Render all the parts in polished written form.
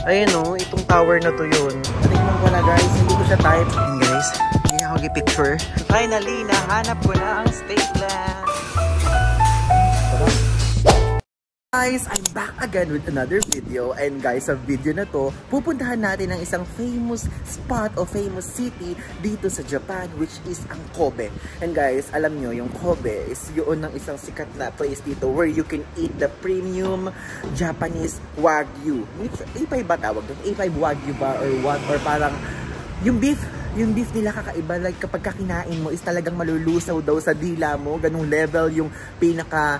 Ayun o, itong tower na to yun. Natikman ko na guys, hindi ko siya type. Ayun guys, hindi ako gi-picture. Finally, nahanap ko na ang steak lamp. Guys, I'm back again with another video. And guys, sa video na to, pupuntahan natin ang isang famous spot o famous city dito sa Japan, which is ang Kobe. And guys, alam nyo, yung Kobe is yun ng isang sikat na place dito where you can eat the premium Japanese Wagyu. A5 ba tawag doon? A5 Wagyu ba or what? Or parang yung beef nila kakaiba. Like kapag kakinain mo is talagang malulusaw daw sa dila mo. Ganung level yung pinaka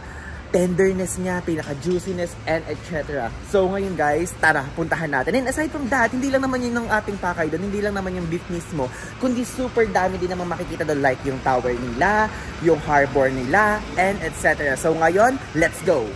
tenderness niya, pinaka-juiciness, and etc. So ngayon guys, tara, puntahan natin. And aside from that, hindi lang naman yun ng ating pakay doon, hindi lang naman yung beef mismo, kundi super dami din naman makikita doon, like yung tower nila, yung harbor nila, and etc. So ngayon, let's go!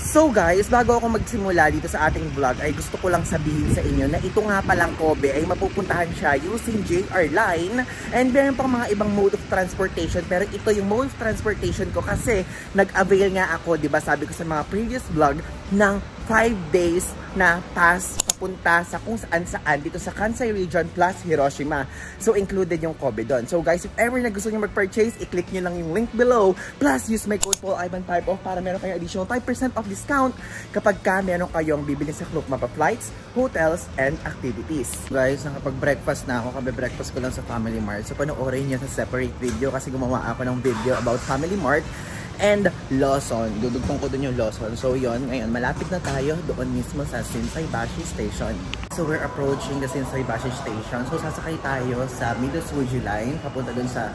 So guys, bago ako magsimula dito sa ating vlog, ay gusto ko lang sabihin sa inyo na ito nga palang Kobe ay mapupuntahan siya using JR Line, and meron pang mga ibang mode of transportation, pero ito yung mode of transportation ko kasi nag-avail nga ako, diba sabi ko sa mga previous vlog, ng 5 days na pass papunta sa kung saan dito sa Kansai region plus Hiroshima. So included yung Kobe doon. So guys, if ever na gusto nyo mag-purchase, i-click nyo lang yung link below, plus use my code PaulIvan5 off para meron kayong additional 5% off discount kapag meron kayong bibili sa Klook Mapa Flights, Hotels, and Activities. Guys, nakapag-breakfast na ako. Kabe-breakfast ko lang sa Family Mart. So panoorin nyo sa separate video kasi gumawa ako ng video about Family Mart and Lawson. Dudugtong ko dun yung Lawson. So yon, ngayon malapit na tayo doon mismo sa Shinsaibashi Station. So we're approaching the Shinsaibashi Station. So sasakay tayo sa Midotsuji Line papunta dun sa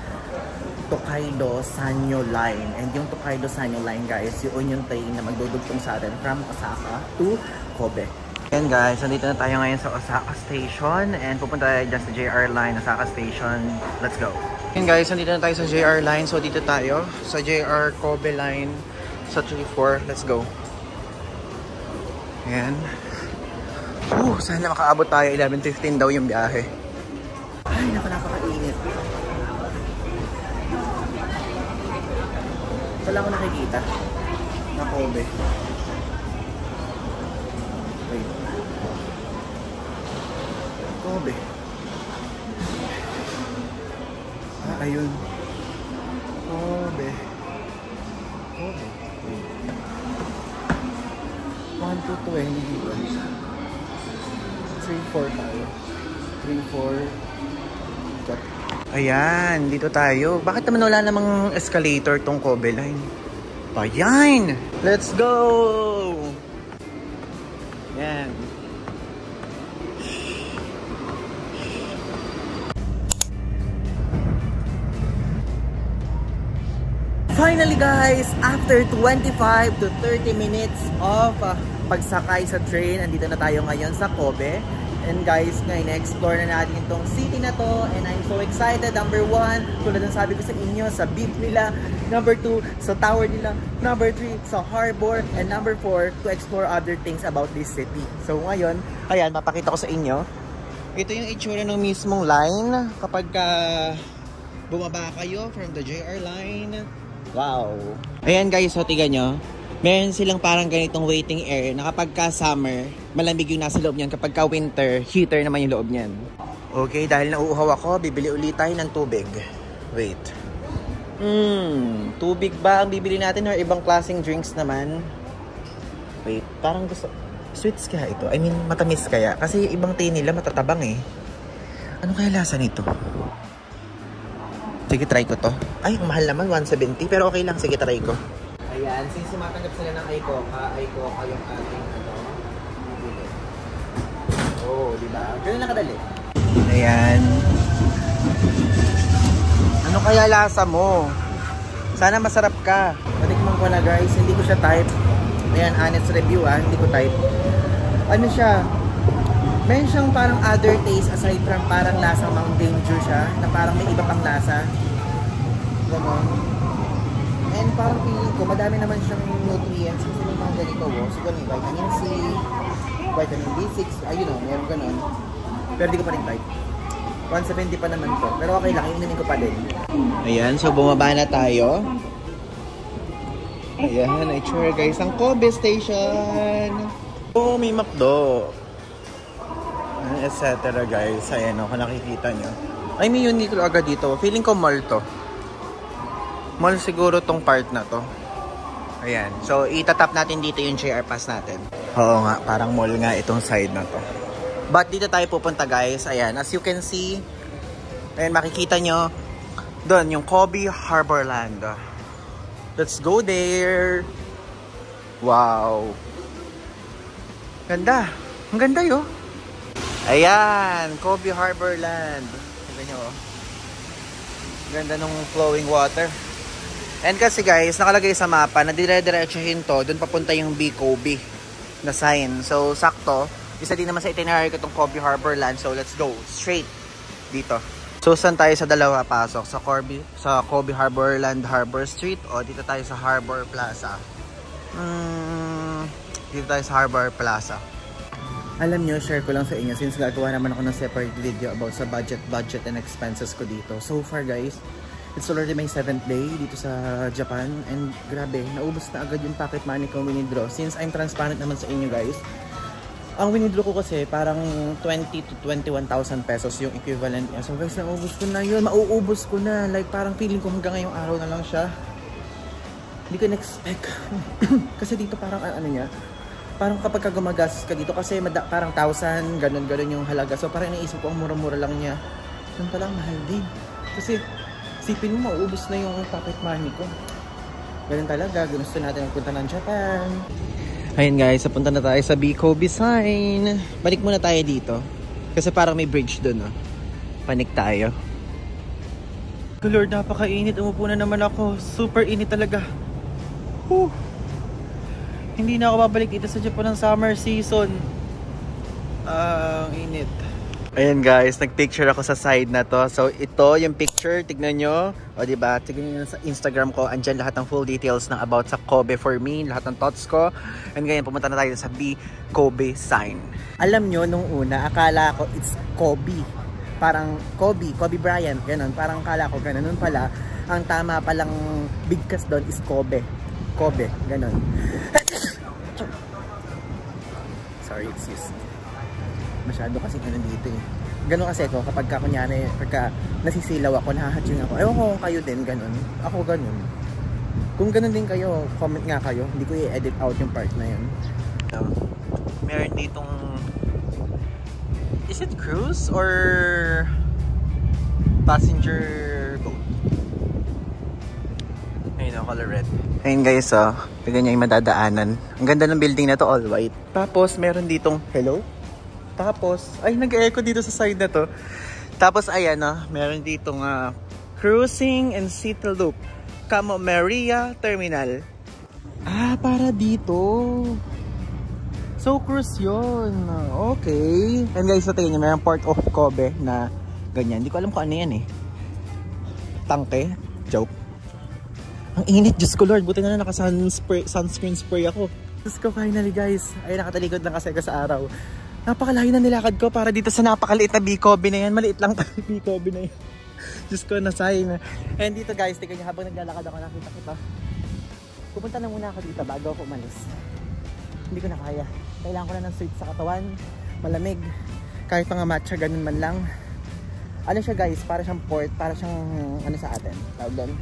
Tokaido Sanyo Line. And yung Tokaido Sanyo Line guys, yun yung train na magdudugtong sa atin from Osaka to Kobe. And guys, nandito na tayo ngayon sa Osaka Station and pupunta tayo dyan sa JR Line, Osaka Station. Let's go! And guys, nandito na tayo sa JR Line. So dito tayo sa JR Kobe Line sa 34. Let's go! Ayan. Sana makaabot tayo. 11:15 daw yung biyahe. Ay, napakainit. Wala ko nakikita na Kobe. Wait. Kobe. Ayun. Kobe. Kobe. 1 to 20 dito. 3-4 tayo. 3-4. Ayan, dito tayo. Bakit naman wala namang escalator tong Kobe Line? Ayan! Let's go! Ayan. Finally guys, after 25 to 30 minutes of pagsakay sa train, andito na tayo ngayon sa Kobe. And guys, ngayon na-explore na natin itong city na to and I'm so excited. Number 1, tulad ng sabi ko sa inyo, sa beach nila. Number 2, sa tower nila. Number 3, sa harbor. And number 4, to explore other things about this city. So ngayon, ayan, mapakita ko sa inyo. Ito yung itsura ng mismong line kapag bumaba kayo from the JR Line. Wow! Ayan guys, so tignan nyo. Meron silang parang ganitong waiting area na kapag ka summer, malamig yung nasa loob niyan. Kapag ka winter, heater naman yung loob niyan. Okay, dahil nauuhaw ako, bibili ulit tayo ng tubig. Wait. Tubig ba ang bibili natin or ibang klaseng drinks naman? Wait, parang gusto... Sweets kaya ito? I mean, matamis kaya? Kasi ibang tea nila matatabang eh. Ano kaya lasa nito? Sige, try ko to. Ay, mahal naman, 170. Pero okay lang, sige, try ko. Ayan, since sumatanggap sila ng Aikoka yung ating bibili. Oh, diba? Ganun lang kadali. Ayan. Ano kaya lasa mo? Sana masarap ka. Natikman ko na guys, hindi ko siya type. Ayan, honest review hindi ko type. Ano siya? Meron siyang parang other taste aside from parang lasang Mountain Dew siya, na parang may iba pang lasa. Ganon. And parang feeling ko, madami naman siyang nutrients kasi may mga ganito. Siguro may vitamin C, vitamin B6, ayun o, meron ganon. Pero di ko pa rin type. 170 pa naman to. Pero okay lang, inumin ko pa din. Ayan, so bumaba na tayo. Ayan, itsura guys, ang Kobe Station. Oh, may McDo. etc. guys. Ayan o, kung nakikita nyo. Ay, may Uniqlo agad dito. Feeling ko mall to. Mall siguro tong part na to. Ayan. So, itatap natin dito yung JR Pass natin. Oo nga, parang mall nga itong side na to. But dito tayo pupunta guys. Ayan, as you can see, ayan, makikita nyo, doon, yung Kobe Harborland. Let's go there. Wow. Ganda. Ang ganda yo. Ayan, Kobe Harborland. Tignan nyo. Ganda nung flowing water. And kasi guys, nakalagay sa mapa na dire-diretsuhin to, doon papunta yung B Kobe na sign. So, sakto. Isa din naman sa itinerary ko itong Kobe Harborland. So, let's go. Straight dito. So, saan tayo sa dalawa pasok? Sa Kobe Harborland Harbor Street o dito tayo sa Harbor Plaza? Dito tayo sa Harbor Plaza. Alam nyo, share ko lang sa inyo since gagawa naman ako ng separate video about sa budget and expenses ko dito. So far guys, it's already my 7th day dito sa Japan and grabe, naubos na agad yung pocket money ko winidraw. Since I'm transparent naman sa inyo guys, ang winidraw ko kasi parang 20 to 21,000 pesos yung equivalent niya. So guys, naubos ko na yun, mauubos ko na. Like parang feeling ko hanggang ngayong araw na lang siya. Hindi ko na-expect. Kasi dito parang ano niya, parang kapag gumagastos ka dito kasi parang 1,000, ganun-ganun yung halaga. So parang naisip ko ang mura-mura lang niya. Yung pala mahal din. Kasi sipin mo, mauubos na yung pocket money ko. Ganun talaga, gusto natin magpunta ng Japan. Ayun guys, punta na tayo sa B Kobe sign. Balik muna tayo dito. Kasi parang may bridge dun. Oh. Panik tayo. Lord, napakainit. Umupo na naman ako. Super init talaga. Whew. Hindi na ako babalik dito sa Japan ng summer season. Ang init. Ayan guys, nagpicture ako sa side na to. So ito yung picture, tignan nyo. O diba, tignan nyo sa Instagram ko. Andyan lahat ng full details ng about sa Kobe for me. Lahat ng thoughts ko. And ganyan, pumunta na tayo sa B Kobe sign. Alam nyo, nung una, akala ko it's Kobe. Parang Kobe Bryant, ganun. Parang akala ko ganun. Nun pala, ang tama palang bigkas doon is Kobe, ganun. Sorry, it's just masyado kasi ganun dito eh. Ganun kasi ako kapag kunyari, pagka nasisilaw ako, nahahatching ako. Ewan ko kung kayo din, ganun. Ako ganun. Kung ganun din kayo, comment nga kayo. Hindi ko i-edit out yung part na yun. Meron ditong, is it cruise or passenger boat? Ayun o, color red. Ayun guys, oh. Tignan nyo yung madadaanan. Ang ganda ng building na to, all white. Tapos, meron ditong, hello? Tapos, ay, nag-echo dito sa side na to. Tapos, ayan, oh. Meron ditong cruising and city loop. Camo Maria Terminal. Ah, para dito. So, cruise yun. Okay. And guys, so tingnan nyo, mayroong Port of Kobe na ganyan. Hindi ko alam kung ano yan eh. Tangke. Joke. Ang init, Diyos ko Lord. Buti na naka-sunscreen spray ako. Diyos ko, finally guys. Ay, nakatalikod lang kasi ako sa araw. Napakalayo na nilakad ko para dito sa napakaliit na B Kobe na yan. Maliit lang tayo B Kobe na yan. Diyos ko, nasay na. And dito guys, tingnan nyo, habang naglalakad ako, nakita kita. Pupunta na muna ako dito bago ako umalis. Hindi ko na kaya. Kailangan ko na ng sweet sa katawan. Malamig. Kahit mga matcha, ganun man lang. Ano siya guys, para siyang port, para siyang ano sa atin. Tawag doon.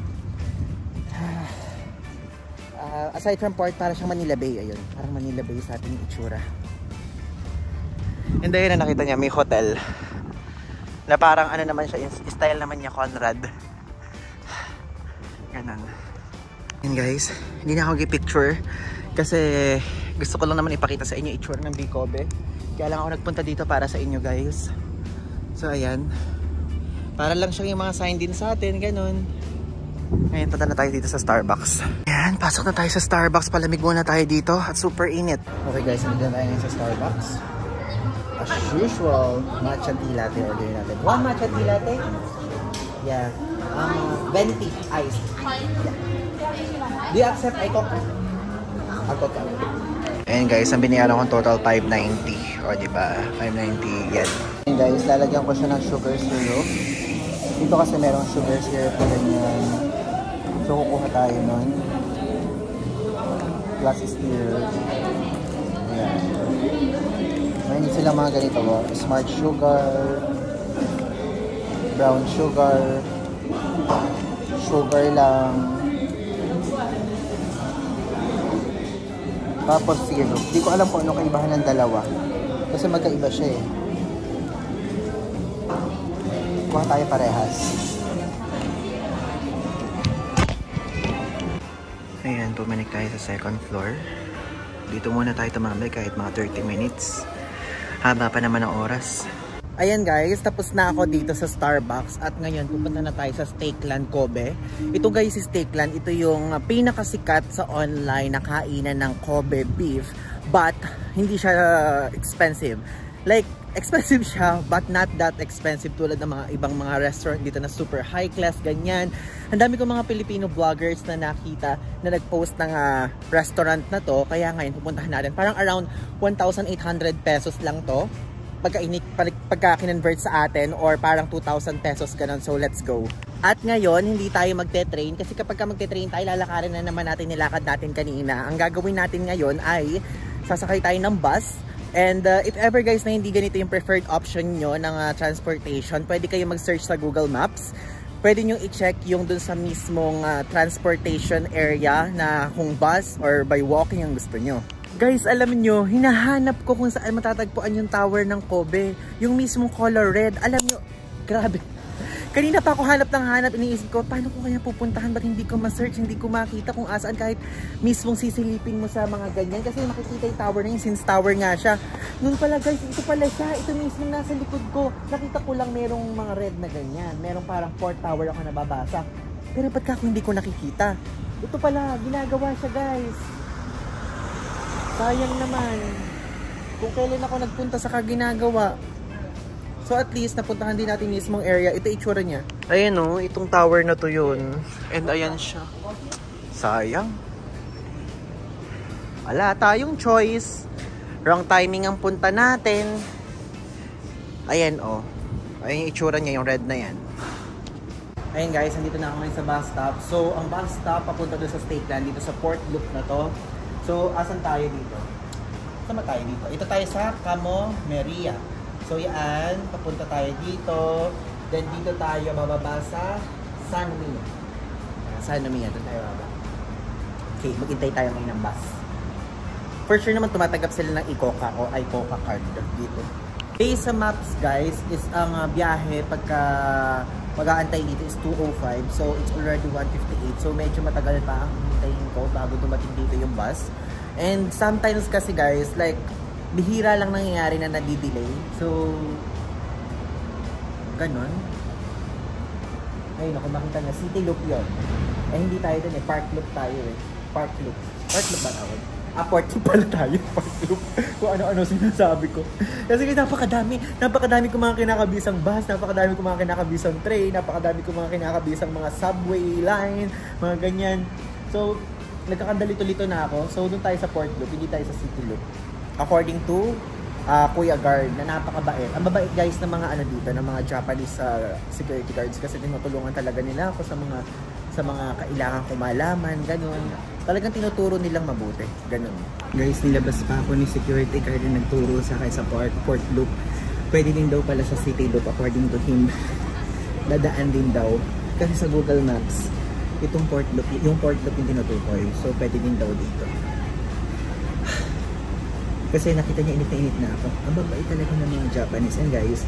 Aside from port, para siyang Manila Bay. Ayun, parang Manila Bay sa ating itsura. And ayun na nakita niya, may hotel. Na parang ano naman siya, style naman niya Conrad. Ganun. And guys, hindi na ako gi-picture. Kasi gusto ko lang naman ipakita sa inyo itsura ng B Kobe. Kaya lang ako nagpunta dito para sa inyo guys. So ayan. Para lang siya yung mga sign din sa atin, ganun. Ngayon, punta na tayo dito sa Starbucks. Ayan, pasok na tayo sa Starbucks. Palamig muna tayo dito at super init. Okay guys, nandito na tayo ngayon sa Starbucks. As usual, matcha tea latte order natin. One matcha tea latte? Yeah. Venti ice. Yeah. Do you accept iCoke? iCoke. Ayan guys, ang binayaran kong total 590. O diba? 590 yan. Ayan guys, lalagyan ko siya ng sugar syrup. Dito kasi merong sugar syrup na ganyan. So kukuha tayo nun. Plus is here. Ayan. Ayan silang mga ganito, smart sugar, brown sugar, sugar lang, tapos syrup. Hindi ko alam kung ano kaibahan ng dalawa kasi magkaiba siya eh. Kuha tayo parehas. Ayan, pumanik tayo sa second floor. Dito muna tayo tumambay kahit mga 30 minutes. Haba pa naman ang oras. Ayan guys, tapos na ako dito sa Starbucks at ngayon pupunta na tayo sa Steakland Kobe. Ito guys, si Steakland, ito yung pinakasikat sa online na kainan ng Kobe beef, but hindi siya expensive. Like, expensive siya but not that expensive tulad ng mga ibang mga restaurant dito na super high class, ganyan. Ang dami kong mga Filipino vloggers na nakita na nag-post ng restaurant na to, kaya ngayon pupuntahan natin. Parang around 1,800 pesos lang to pagka kinonvert sa atin, or parang 2,000 pesos ganun. So let's go. At ngayon hindi tayo magte-train kasi kapag magte-train tayo, lalakarin na naman natin nilakad natin kanina. Ang gagawin natin ngayon ay sasakay tayo ng bus. And if ever guys na hindi ganito yung preferred option nyo ng transportation, pwede kayo mag-search sa Google Maps. Pwede nyo i-check yung dun sa mismong transportation area na kung bus or by walking ang gusto nyo. Guys, alam nyo, hinahanap ko kung saan matatagpuan yung tower ng Kobe. Yung mismong color red. Alam nyo, grabe. Kanina pa ako hanap, iniisip ko, paano ko kaya pupuntahan? Ba't hindi ko ma-search, hindi ko makita kung asaan kahit mismong sisilipin mo sa mga ganyan. Kasi makikita yung tower na yun, since tower nga siya. Noon pala guys, ito pala siya. Ito mismo nasa likod ko. Nakita ko lang merong mga red na ganyan. Merong parang 4 tower ako nababasa. Pero ba't ka ako hindi ko nakikita? Ito pala, ginagawa siya guys. Sayang naman. Kung kailan ako nagpunta sa kaginagawa. So at least napuntahan din natin mismong area. Ito itsura niya. Ayan o, itong tower na to yun. And ayan siya. Sayang. Wala tayong choice. Wrong timing ang punta natin. Ayan o. Ayan yung itsura niya, yung red na yan. Ayan guys, nandito na ako ngayon sa bus stop. So ang bus stop papunta doon sa Steakland, dito sa Port Loop na to. So, asan tayo dito? Saan tayo dito? Ito tayo sa Camo Meria. So, yan. Papunta tayo dito. Then, dito tayo bababa sa San Mia. San Mia. Doon tayo bababa. Okay, maghintay tayo ngayon ng bus. For sure naman, tumatanggap sila ng ICOCA o ICOCA card dito. Based sa maps, guys, is ang biyahe pagka mag-aantay dito is 2:05. So, it's already 1:58. So, medyo matagal pa ang hintayin ko bago dumating dito yung bus. And sometimes kasi guys, like, bihira lang nangyayari na nadi-delay. So, ganun. Ayun, ako makita na City Loop yun. Eh, hindi tayo dun eh. Park Loop tayo eh. Park Loop. Park Loop ba tawag? Port Loop pala tayo. Park Loop. Kung ano-ano sinasabi ko. Kasi napakadami. Napakadami ko mga kinakabisang bus. Napakadami ko mga kinakabisang train. Napakadami ko mga kinakabisang mga subway line. Mga ganyan. So, nagkakandalito-lito na ako. So, doon tayo sa Port Loop. Hindi tayo sa City Loop. According to Kuya Guard na napakabait. Ang babait guys ng mga ano dito, ng mga Japanese security guards kasi tinutulungan talaga nila ako sa mga kailangan ko malaman, ganun. Talagang tinuturo nilang mabuti, ganun. Guys, nilabas pa ako ni security guard na nagturo sa akin sa Port Loop. Pwede din daw pala sa City Loop according to him. Dadaan din daw kasi sa Google Maps itong Port Loop, yung Port Loop yung tinutukoy. So pwede din daw dito. Kasi nakita niya init na init na ako. Ang babait talaga ng mga Japanese. And guys,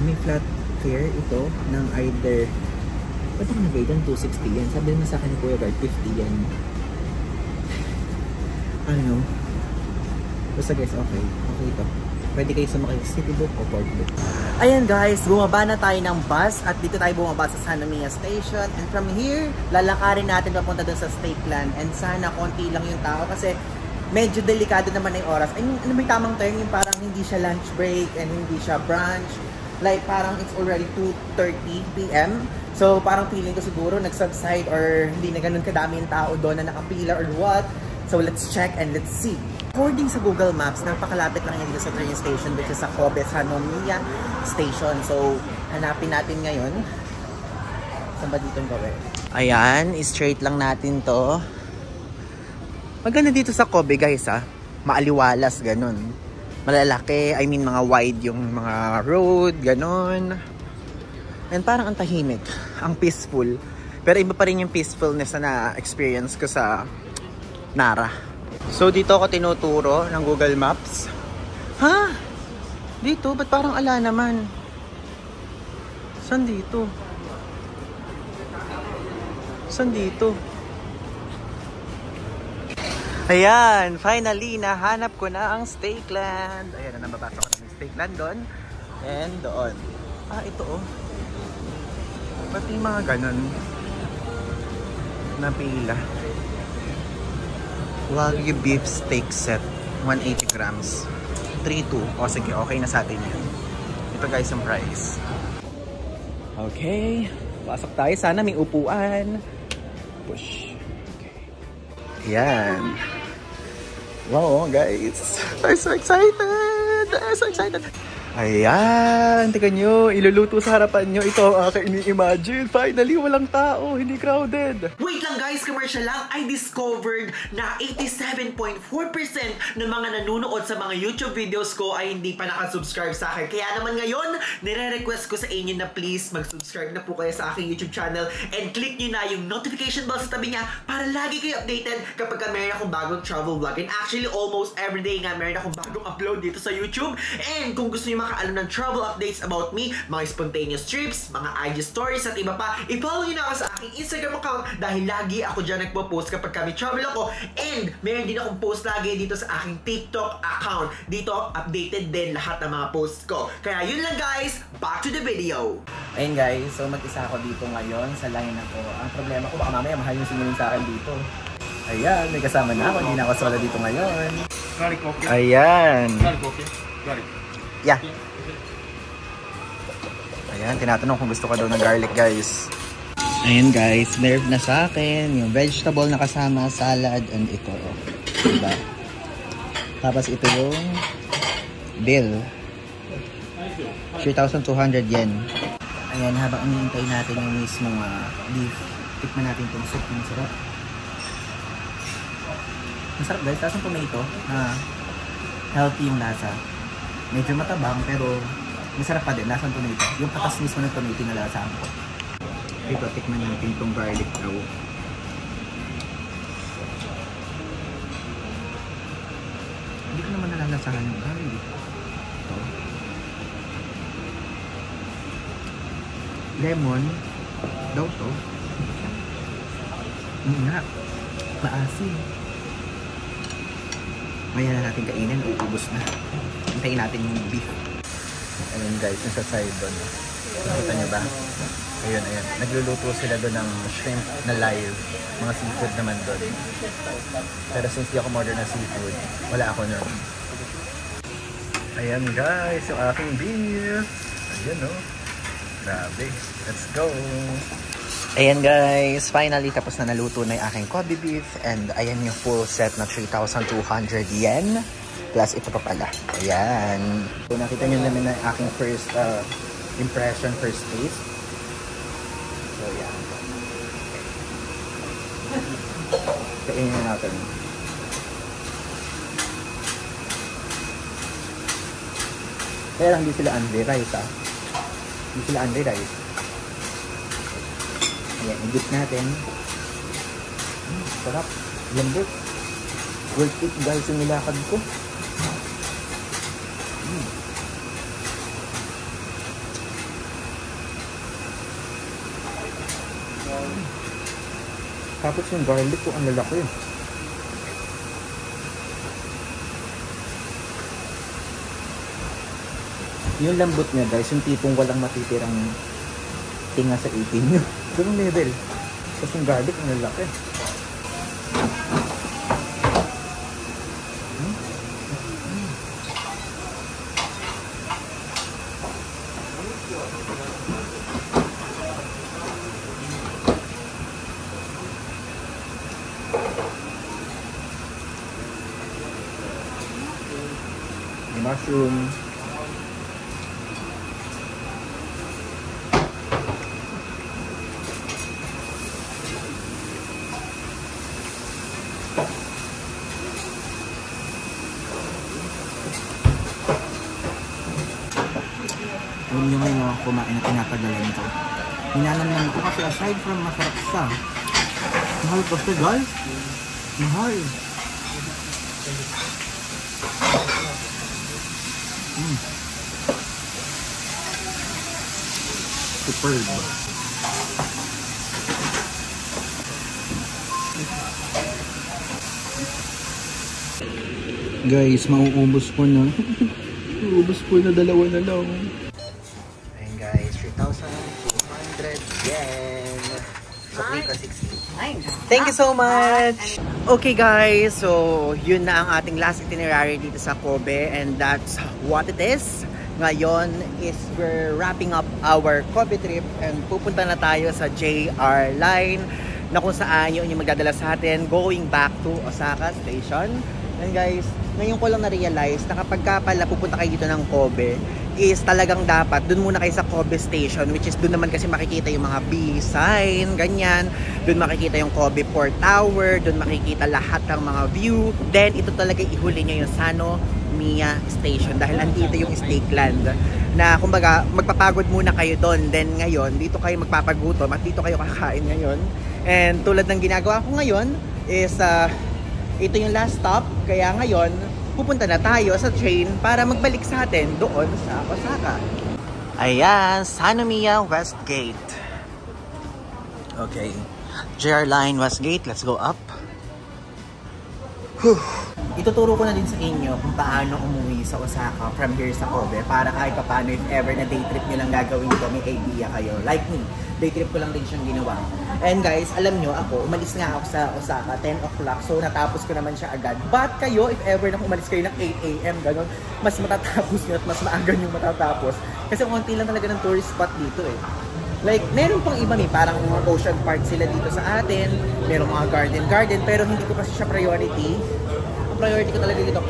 may flat fare ito ng either, ba't ako nag-rate yan? 260 yan. Sabi naman sa akin ni Kuya Guard, 50 yan. Ano? Basta guys, okay. Okay ito. Pwede kayo sumakay sa City Loop o Port Loop. Ayan guys, bumaba na tayo ng bus at dito tayo bumaba sa San Mia Station. And from here, lalakarin natin papunta dun sa Steakland. And sana konti lang yung tao kasi medyo delikado naman yung oras. I mean, ano may tamang term yung parang hindi siya lunch break and hindi siya brunch. Like parang it's already 2:30 PM. So parang feeling ko siguro nag-subside or hindi na ganun kadami yung tao doon na nakapila or what. So let's check and let's see. According sa Google Maps, napakalapit lang yan dito sa train station which is sa Kobe San Mia Station. So hanapin natin ngayon. Saan ba dito yung Kobe? Ayan, straight lang natin to. Maganda dito sa Kobe guys ha. Maaliwalas ganun. malalaki. I mean, mga wide yung mga road, ganon. And parang ang tahimik, ang peaceful. Pero iba pa rin yung peacefulness na na-experience ko sa Nara. So, dito ako tinuturo ng Google Maps. Ha? Dito? Ba't parang ala naman? Saan dito? Saan dito? Ayan, finally, nahanap ko na ang Steakland. Ayan, nababasa ko na yung Steakland doon. And doon. Ah, ito oh. Pati mga ganun na pila. Wagyu beef steak set, 180 grams. 3.2. O sige, okay na sa atin yan. Ito guys ang price. Okay, pasok tayo. Sana may upuan. Push. Okay. Yan. Wow guys, I'm so excited! I'm so excited! Ayan, tingnan nyo, iluluto sa harapan nyo. Ito ang aking ini-imagine. Finally, walang tao, hindi crowded. Wait lang guys, commercial lang. I discovered na 87.4% ng mga nanonood sa mga YouTube videos ko ay hindi pa nakasubscribe sa akin. Kaya naman ngayon, nire-request ko sa inyo na please mag-subscribe na po kayo sa aking YouTube channel and click nyo na yung notification bell sa tabi niya para lagi kayo updated kapag meron akong bagong travel vlog. And actually, almost everyday nga meron akong bagong upload dito sa YouTube. And kung gusto nyo makaalam ng travel updates about me, mga spontaneous trips, mga IG stories at iba pa, i-follow nyo na ako sa aking Instagram account dahil lagi ako dyan nagpo-post kapag kami travel ako. And meron din akong post lagi dito sa aking TikTok account. Dito, updated din lahat ng mga posts ko. Kaya yun lang guys, back to the video. Ayun guys, so mag-isa ako dito ngayon sa line ako. Ang problema ko, baka mamaya mahal yung singilin sa akin dito. Ayan, may kasama na ako. Hindi na ako solo dito ngayon. Garlic coffee. Ayan. Garlic coffee. Garlic. Yeah. Ayan, tinatanong kung gusto ko daw ng garlic, guys. Ayan, guys. Nerve na sa akin. Yung vegetable na kasama, salad, and ito. Diba? Tapos ito yung bill. 3,200 yen. Ayan, habang iniintay natin yung mismong beef, tikman natin itong soup. Masarap. Masarap, guys. Tapos yung tomato, healthy yung lasa. Medyo matabang pero masarap pa din, lasang tomato. Yung katas mismo ng tomato na lasang ko. Ito, tikman natin itong garlic daw. Hindi ko naman nalalasahan yung garlic. Ito. Lemon. Daw to. Nga. Maasim. Maya na natin kainin, uubos na. Hintayin natin yung beef. Ayun guys, nasa side doon. Nakita nyo ba? Ayun, ayun. Nagluluto sila doon ng shrimp na live. Mga seafood naman doon. Pero since di ako order na seafood, wala ako nun. Ayan guys, yung aking beef. Ayan o. Grabe. Let's go. Ayan guys, finally tapos na naluto na yung aking Kobe beef. And ayan yung full set na 3,200 yen. Plus ito pa pala. Ayan. So nakita nyo naman na aking first impression, first taste. So yan. Kainin na natin. Kaya lang hindi sila Andre rice Hindi sila Andre rice. Ayan, i-dip natin. Sarap. Lambot. Worth it guys yung nilakad ko. Tapos yung garlic ko ang lalaki. Yung lambot niya guys, yung tipong walang matitirang tinga sa ipin nyo. Ganong level. Tapos yung garlic ang lalaki. Mushroom. Yun yung ngayon kumain na pinapagalan ko. Minanamnam ko kasi aside from masarap siya, mahal ko siya guys. Mahal. Superb. Guys, mauubos ko na. Uubos ko na, dalawa na lang. Ayun guys, 3,200 yen. So, 3,60. Thank you so much! Okay guys, so yun na ang ating last itinerary dito sa Kobe and that's what it is. Ngayon is we're wrapping up our Kobe trip and pupunta na tayo sa JR line na kung saan yun yung magdadala sa atin going back to Osaka Station. And guys, ngayon ko lang na-realize na kapag ka pala pupunta kayo dito ng Kobe is talagang dapat dun muna kayo sa Kobe Station, which is dun naman kasi makikita yung mga B sign, ganyan. Dun makikita yung Kobe Port Tower, dun makikita lahat ng mga view. Then ito talaga ihuli nyo yung Sanomiya Station dahil andito yung Snake Land na kumbaga magpapagod muna kayo doon. Then ngayon dito kayo magpapagutom at dito kayo kakain ngayon. And tulad ng ginagawa ko ngayon is ito yung last stop, kaya ngayon pupunta na tayo sa train para magbalik sa atin doon sa Osaka. Ayan, Sanomiya West Gate. Okay, JR Line West Gate, let's go up. Whew. Ituturo ko na din sa inyo kung paano umuwi sa Osaka from here sa Kobe para kahit pa paano if ever na day trip nyo lang gagawin ko, may idea kayo. Like me, day trip ko lang din siyang ginawa. And guys, alam nyo ako, umalis nga ako sa Osaka 10 o'clock, so natapos ko naman siya agad. But kayo, if ever na umalis kayo ng 8 AM, gano'n, mas matatapos nyo at mas maaga nyo matatapos. Kasi konti lang talaga ng tourist spot dito eh. Like, meron pang iba parang mga ocean park sila dito sa atin, meron mga garden, pero hindi ko kasi siya priority. Ang priority ko talaga dito,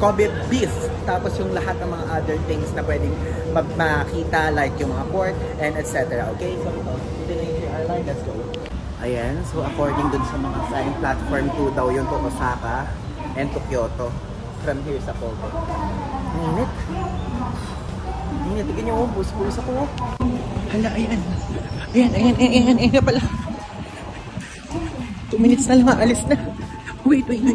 Kobe beef, tapos yung lahat ng mga other things na pwedeng makita, like yung mga port, and etc. Okay, so ito na yung airline, let's go. Ayan, so according dun sa mga sign, platform 2 daw yun to Osaka and to Kyoto, from here sa Kobe. Init. Init, tignan nyo, bus-bus ako. Hala, ayan. Ayan na pala. 2 minutes na lang, alis na. Wait. Ayan.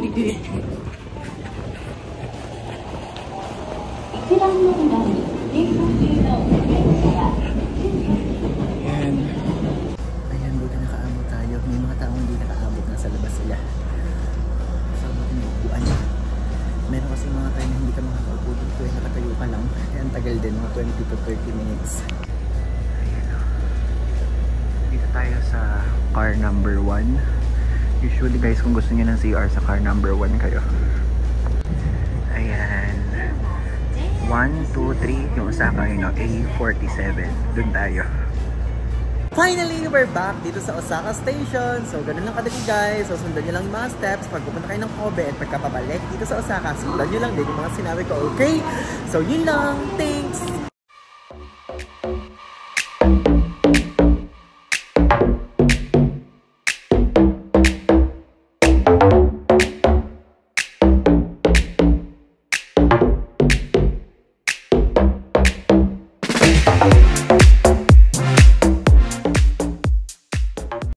Ayan, buti nakaabot tayo. May mga taong hindi nakaabot na sa labas sila. So, inuupuan na. Meron kasi mga tayo na hindi ka makakaupo dito. Nakatayo ka lang. Kaya ang tagal din, mga 20 to 30 minutes. Tayo sa car number 1. Usually guys, kung gusto niyo ng CR sa car number 1 kayo. Ayan. 1, 2, 3 yung Osaka yun, A47. Dun tayo. Finally, we're back dito sa Osaka Station. So, ganun lang kadali guys. So, sundan nyo lang yung mga steps pag pupunta kayo ng Kobe at pagkapabalik dito sa Osaka, sundan nyo lang din yung mga sinabi ko. Okay? So, yun lang. Thanks!